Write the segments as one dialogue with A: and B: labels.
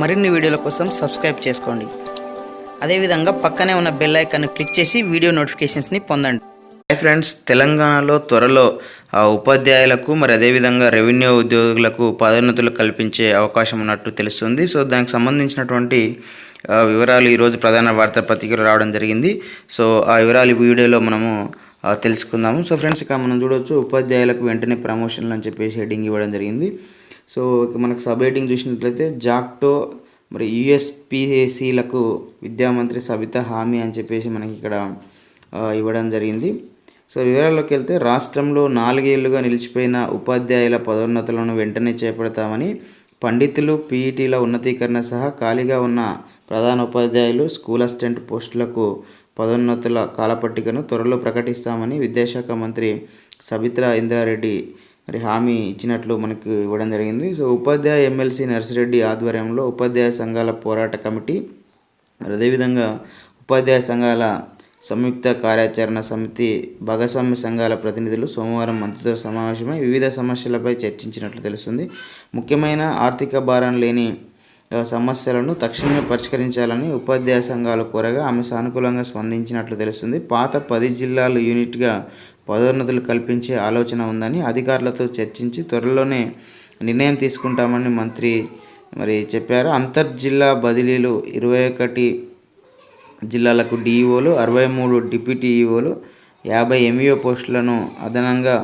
A: మరిన్ని వీడియోల కోసం సబ్స్క్రైబ్ చేసుకోండి. అదేవిధంగా పక్కనే ఉన్న బెల్ ఐకాన్ని క్లిక్ చేసి వీడియో నోటిఫికేషన్స్ని పొందండి.
B: హాయ్ ఫ్రెండ్స్, తెలంగాణలో త్వరలో ఉపాధ్యాయులకు మరి అదేవిధంగా రెవెన్యూ ఉద్యోగులకు పదోన్నతులు కల్పించే అవకాశం ఉన్నట్టు తెలుస్తుంది. సో దానికి సంబంధించినటువంటి వివరాలు ఈరోజు ప్రధాన వార్తాపత్రికలు రావడం జరిగింది. సో ఆ వివరాలు ఈ వీడియోలో మనము తెలుసుకుందాము. సో ఫ్రెండ్స్, ఇక్కడ మనం చూడవచ్చు ఉపాధ్యాయులకు వెంటనే ప్రమోషన్లు అని చెప్పేసి హెడ్డింగ్ ఇవ్వడం జరిగింది. సో మనకు సబ్ హెడ్డింగ్ చూసినట్లయితే జాక్టో మరి యుఎస్పిఎస్సిలకు విద్యామంత్రి సబితా హామీ అని చెప్పేసి మనకి ఇక్కడ ఇవ్వడం జరిగింది. సో వివరాల్లోకి వెళ్తే, రాష్ట్రంలో 4 ఏళ్లుగా నిలిచిపోయిన ఉపాధ్యాయుల పదోన్నతులను వెంటనే చేపడతామని, పండితులు, పీఈటీల ఉన్నతీకరణ సహా ఖాళీగా ఉన్న ప్రధాన ఉపాధ్యాయులు, స్కూల్ అసిస్టెంట్ పోస్టులకు పదోన్నతుల కాలపట్టికను త్వరలో ప్రకటిస్తామని విద్యాశాఖ మంత్రి సబితా ఇంద్రారెడ్డి మరి హామీ ఇచ్చినట్లు మనకు ఇవ్వడం జరిగింది. సో ఉపాధ్యాయ ఎమ్మెల్సీ నర్సిరెడ్డి ఆధ్వర్యంలో ఉపాధ్యాయ సంఘాల పోరాట కమిటీ మరి అదేవిధంగా ఉపాధ్యాయ సంఘాల సంయుక్త కార్యాచరణ సమితి భాగస్వామ్య సంఘాల ప్రతినిధులు సోమవారం మంత్రితో సమావేశమై వివిధ సమస్యలపై చర్చించినట్లు తెలుస్తుంది. ముఖ్యమైన ఆర్థిక భారం లేని సమస్యలను తక్షణమే పరిష్కరించాలని ఉపాధ్యాయ సంఘాలు కోరగా ఆమె సానుకూలంగా స్పందించినట్లు తెలుస్తుంది. పాత 10 జిల్లాలు యూనిట్గా పదోన్నతులు కల్పించే ఆలోచన ఉందని అధికారులతో చర్చించి త్వరలోనే నిర్ణయం తీసుకుంటామని మంత్రి మరి చెప్పారు. అంతర్జిల్లా బదిలీలు 21 జిల్లాలకు డిఈఓలు, 63 డిప్యూటీ ఈఓలు, 50 ఎంఈఓ పోస్టులను అదనంగా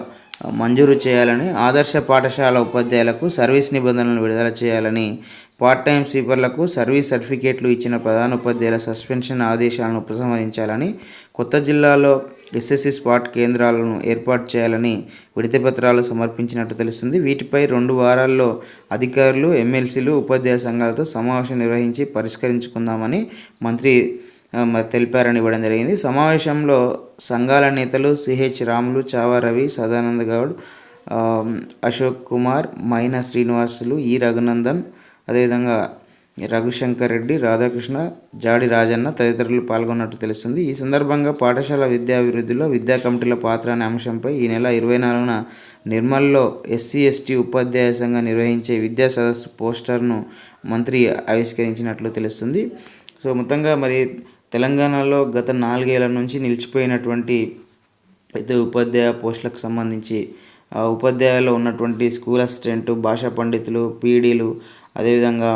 B: మంజూరు చేయాలని, ఆదర్శ పాఠశాల ఉపాధ్యాయులకు సర్వీస్ నిబంధనలను విడుదల చేయాలని, పార్ట్ టైం స్వీపర్లకు సర్వీస్ సర్టిఫికేట్లు ఇచ్చిన ప్రధాన ఉపాధ్యాయుల సస్పెన్షన్ ఆదేశాలను ఉపసంహరించాలని, కొత్త జిల్లాలో ఎస్ఎస్సి స్పాట్ కేంద్రాలను ఏర్పాటు చేయాలని విడతిపత్రాలు సమర్పించినట్టు తెలుస్తుంది. వీటిపై 2 వారాల్లో అధికారులు, ఎమ్మెల్సీలు, ఉపాధ్యాయ సంఘాలతో సమావేశం నిర్వహించి పరిష్కరించుకుందామని మంత్రి తెలిపారని ఇవ్వడం జరిగింది. సమావేశంలో సంఘాల నేతలు సిహెచ్ రాములు, చావా రవి, సదానంద గౌడ్, అశోక్ కుమార్, మైనా శ్రీనివాసులు, ఈ రఘునందన్, అదేవిధంగా రఘుశంకర్ రెడ్డి, రాధాకృష్ణ, జాడి రాజన్న తదితరులు పాల్గొన్నట్టు తెలుస్తుంది. ఈ సందర్భంగా పాఠశాల విద్యాభివృద్ధిలో విద్యా కమిటీల పాత్ర అనే అంశంపై ఈ నెల 24న నిర్మల్లో ఎస్సీ ఎస్టీ ఉపాధ్యాయ సంఘం నిర్వహించే విద్యా సదస్సు పోస్టర్ను మంత్రి ఆవిష్కరించినట్లు తెలుస్తుంది. సో మొత్తంగా మరి తెలంగాణలో గత 4 ఏళ్ల నుంచి నిలిచిపోయినటువంటి అయితే ఉపాధ్యాయ పోస్టులకు సంబంధించి ఉపాధ్యాయుల్లో ఉన్నటువంటి స్కూల్ అసిస్టెంట్, భాషా పండితులు, పీడీలు, అదేవిధంగా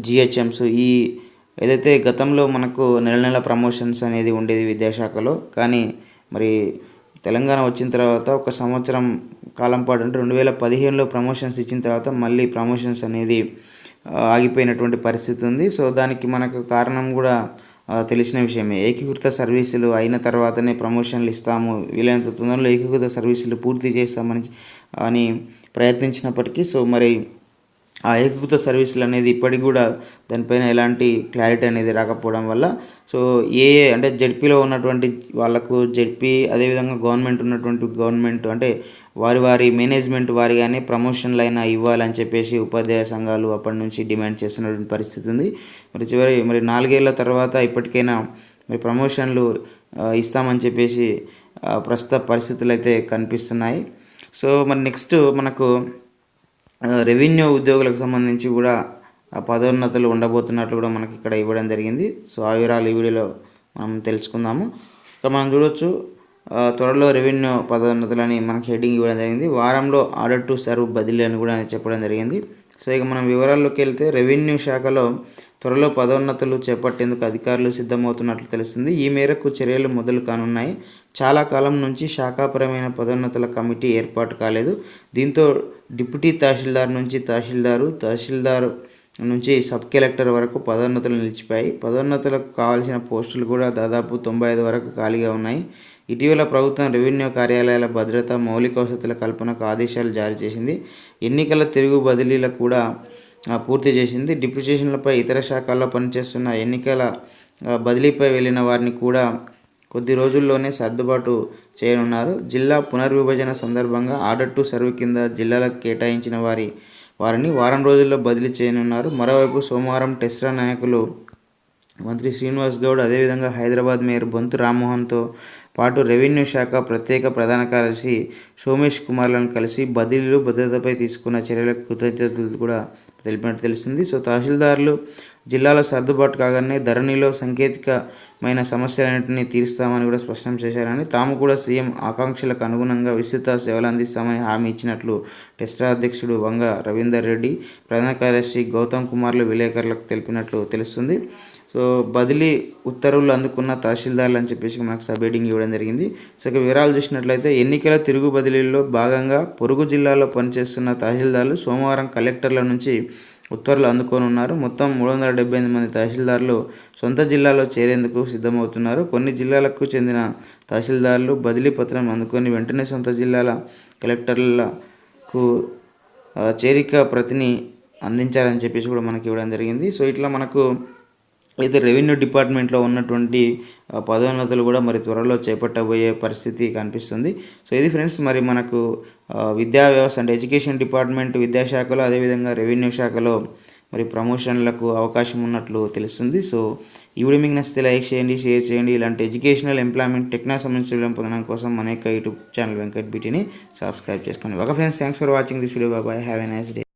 B: జిహెచ్ఎంస్, ఈ ఏదైతే గతంలో మనకు నెల ప్రమోషన్స్ అనేది ఉండేది విద్యాశాఖలో, కానీ మరి తెలంగాణ వచ్చిన తర్వాత 1 సంవత్సరం కాలం పాటు అంటే 2015లో ప్రమోషన్స్ ఇచ్చిన తర్వాత మళ్ళీ ప్రమోషన్స్ అనేది ఆగిపోయినటువంటి పరిస్థితి ఉంది. సో దానికి మనకు కారణం కూడా తెలిసిన విషయమే. ఏకీకృత సర్వీసులు అయిన తర్వాతనే ప్రమోషన్లు ఇస్తాము, వీలైనంత తొందరలో ఏకీకృత సర్వీసులు పూర్తి చేస్తామని ప్రయత్నించినప్పటికీ సో మరి ఆ ఏకీకృత సర్వీసులు అనేది ఇప్పటికి కూడా దానిపైన ఎలాంటి క్లారిటీ అనేది రాకపోవడం వల్ల సో అంటే జెడ్పీలో ఉన్నటువంటి వాళ్ళకు జెడ్పీ, అదేవిధంగా గవర్నమెంట్ అంటే వారి మేనేజ్మెంట్ వారిగానే ప్రమోషన్లు అయినా ఇవ్వాలని చెప్పేసి ఉపాధ్యాయ సంఘాలు అప్పటి నుంచి డిమాండ్ చేస్తున్నటువంటి పరిస్థితి ఉంది. మరి 4 ఏళ్ల తర్వాత ఇప్పటికైనా మరి ప్రమోషన్లు ఇస్తామని చెప్పేసి ప్రస్తుత పరిస్థితులు అయితే కనిపిస్తున్నాయి. సో మరి నెక్స్ట్ మనకు రెవెన్యూ ఉద్యోగులకు సంబంధించి కూడా పదోన్నతులు ఉండబోతున్నట్లు కూడా మనకి ఇక్కడ ఇవ్వడం జరిగింది. సో ఆ వివరాలు ఈ వీడియోలో మనం తెలుసుకుందాము. ఇక్కడ మనం చూడవచ్చు, త్వరలో రెవెన్యూ పదోన్నతులని మనకి హెడ్డింగ్ ఇవ్వడం జరిగింది. వారంలో ఆర్డర్ టు సర్వ్ బదిలీ అని కూడా చెప్పడం జరిగింది. సో ఇక మనం వివరాల్లోకి వెళ్తే, రెవెన్యూ శాఖలో త్వరలో పదోన్నతులు చేపట్టేందుకు అధికారులు సిద్ధమవుతున్నట్లు తెలుస్తుంది. ఈ మేరకు చర్యలు మొదలు కానున్నాయి. చాలా కాలం నుంచి శాఖాపరమైన పదోన్నతుల కమిటీ ఏర్పాటు కాలేదు. దీంతో డిప్యూటీ తహసీల్దార్ నుంచి తహసీల్దార్ నుంచి సబ్ కలెక్టర్ వరకు పదోన్నతులు నిలిచిపోయాయి. పదోన్నతులకు కావాల్సిన పోస్టులు కూడా దాదాపు 95 వరకు ఖాళీగా ఉన్నాయి. ఇటీవల ప్రభుత్వం రెవెన్యూ కార్యాలయాల భద్రత, మౌలిక వసతుల కల్పనకు ఆదేశాలు జారీ చేసింది. ఎన్నికల తిరుగు బదిలీలకు కూడా పూర్తి చేసింది. డిప్యూటేషన్లపై ఇతర శాఖల్లో పనిచేస్తున్న ఎన్నికల బదిలీపై వెళ్ళిన వారిని కూడా కొద్ది రోజుల్లోనే సర్దుబాటు చేయనున్నారు. జిల్లా పునర్విభజన సందర్భంగా ఆర్డర్ టు సర్వ్ కింద జిల్లాలకు కేటాయించిన వారిని వారం రోజుల్లో బదిలీ చేయనున్నారు. మరోవైపు సోమవారం టెస్రా నాయకులు మంత్రి శ్రీనివాస్ గౌడ్, అదేవిధంగా హైదరాబాద్ మేయర్ బొంతు రామ్మోహన్తో పాటు రెవెన్యూ శాఖ ప్రత్యేక ప్రధాన కార్యదర్శి సోమేష్ కుమార్లను కలిసి బదిలీలు, భద్రతపై తీసుకున్న చర్యలకు కృతజ్ఞతలు కూడా తెలిపినట్టు తెలుస్తుంది. సో తహసీల్దార్లు జిల్లాలో సర్దుబాటు కాగానే ధరణిలో సాంకేతికమైన సమస్యలన్నింటినీ తీరుస్తామని కూడా స్పష్టం చేశారని, తాము కూడా సీఎం ఆకాంక్షలకు అనుగుణంగా విస్తృత సేవలు అందిస్తామని హామీ ఇచ్చినట్లు టెస్ట్రా అధ్యక్షుడు వంగ రవీందర్ రెడ్డి, ప్రధాన కార్యదర్శి గౌతమ్ కుమార్లు విలేకరులకు తెలిపినట్లు తెలుస్తుంది. సో బదిలీ ఉత్తర్వులు అందుకున్న తహసీల్దార్లు అని చెప్పేసి మనకు సబ్ హెడ్డింగ్ ఇవ్వడం జరిగింది. సో ఇక వివరాలు చూసినట్లయితే ఎన్నికల తిరుగు బదిలీలో భాగంగా పొరుగు జిల్లాలో పనిచేస్తున్న తహసీల్దార్లు సోమవారం కలెక్టర్ల నుంచి ఉత్తర్వులు అందుకోనున్నారు. మొత్తం 378 మంది తహసీల్దార్లు సొంత జిల్లాలో చేరేందుకు సిద్ధమవుతున్నారు. కొన్ని జిల్లాలకు చెందిన తహసీల్దార్లు బదిలీ పత్రం అందుకొని వెంటనే సొంత జిల్లాల కలెక్టర్లకు చేరిక ప్రతిని అందించాలని చెప్పేసి కూడా మనకి ఇవ్వడం జరిగింది. సో ఇట్లా మనకు అయితే రెవెన్యూ డిపార్ట్మెంట్లో ఉన్నటువంటి పదోన్నతులు కూడా మరి త్వరలో చేపట్టబోయే పరిస్థితి కనిపిస్తుంది. సో ఇది ఫ్రెండ్స్, మరి మనకు విద్యా వ్యవస్థ అంటే ఎడ్యుకేషన్ డిపార్ట్మెంట్ విద్యాశాఖలో, అదేవిధంగా రెవెన్యూ శాఖలో మరి ప్రమోషన్లకు అవకాశం ఉన్నట్లు తెలుస్తుంది. సో ఈ వీడియో మీకు నచ్చితే లైక్ చేయండి, షేర్ చేయండి. ఇలాంటి ఎడ్యుకేషనల్ ఎంప్లాయ్మెంట్ టెక్నాలజీ సంబంధించిన వీడియో పొందడం కోసం మన యొక్క యూట్యూబ్ ఛానల్ వెంకట్ బీటీని సబ్స్క్రైబ్ చేసుకోండి. Okay friends, thanks for watching this video. Bye, have a nice day.